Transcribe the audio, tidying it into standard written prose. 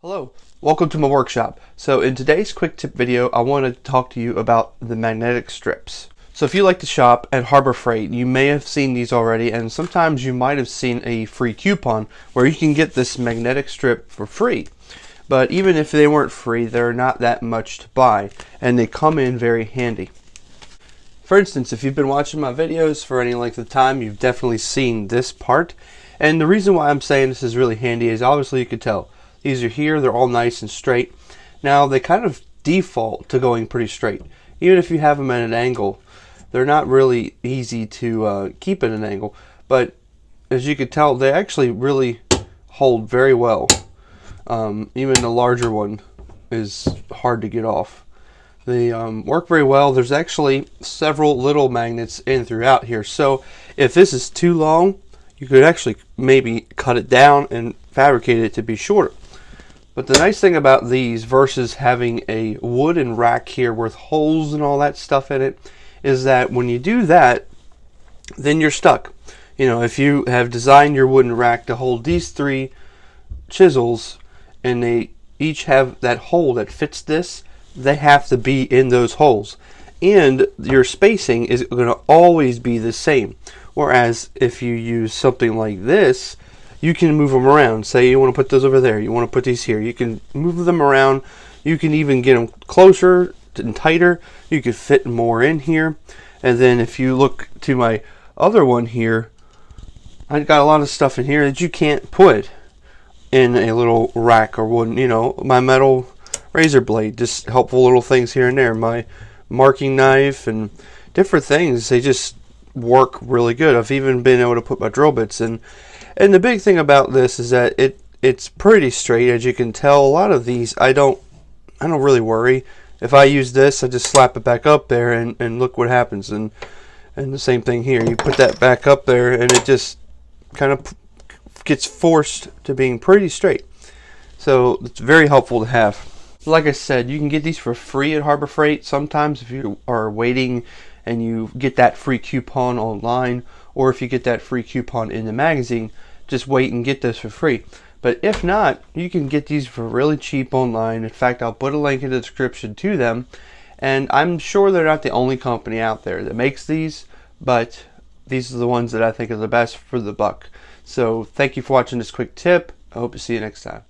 Hello, welcome to my workshop. So in today's quick tip video, I want to talk to you about the magnetic strips. So if you like to shop at Harbor Freight, you may have seen these already, and sometimes you might have seen a free coupon where you can get this magnetic strip for free. But even if they weren't free, they're not that much to buy, and they come in very handy. For instance, if you've been watching my videos for any length of time, you've definitely seen this part. And the reason why I'm saying this is really handy is obviously you could tell. These are here, they're all nice and straight. Now they kind of default to going pretty straight. Even if you have them at an angle, they're not really easy to keep at an angle. But as you can tell, they actually really hold very well. Even the larger one is hard to get off. They work very well. There's actually several little magnets in throughout here. So if this is too long, you could actually maybe cut it down and fabricate it to be shorter. But the nice thing about these versus having a wooden rack here with holes and all that stuff in it is that when you do that, then you're stuck. You know, if you have designed your wooden rack to hold these three chisels and they each have that hole that fits this, they have to be in those holes. And your spacing is going to always be the same. Whereas if you use something like this, you can move them around. Say you want to put those over there, you want to put these here. You can move them around. You can even get them closer and tighter. You could fit more in here. And then if you look to my other one here, I've got a lot of stuff in here that you can't put in a little rack or wooden, you know, my metal razor blade, just helpful little things here and there. My marking knife and different things, they just work really good. I've even been able to put my drill bits in. And the big thing about this is that it's pretty straight. As you can tell, a lot of these I don't really worry. If I use this, I just slap it back up there and look what happens. And the same thing here. You put that back up there and it just kind of gets forced to being pretty straight. So it's very helpful to have. Like I said, you can get these for free at Harbor Freight. Sometimes if you are waiting and you get that free coupon online, or if you get that free coupon in the magazine, just wait and get this for free. But if not, you can get these for really cheap online. In fact, I'll put a link in the description to them. And I'm sure they're not the only company out there that makes these, but these are the ones that I think are the best for the buck. So thank you for watching this quick tip. I hope to see you next time.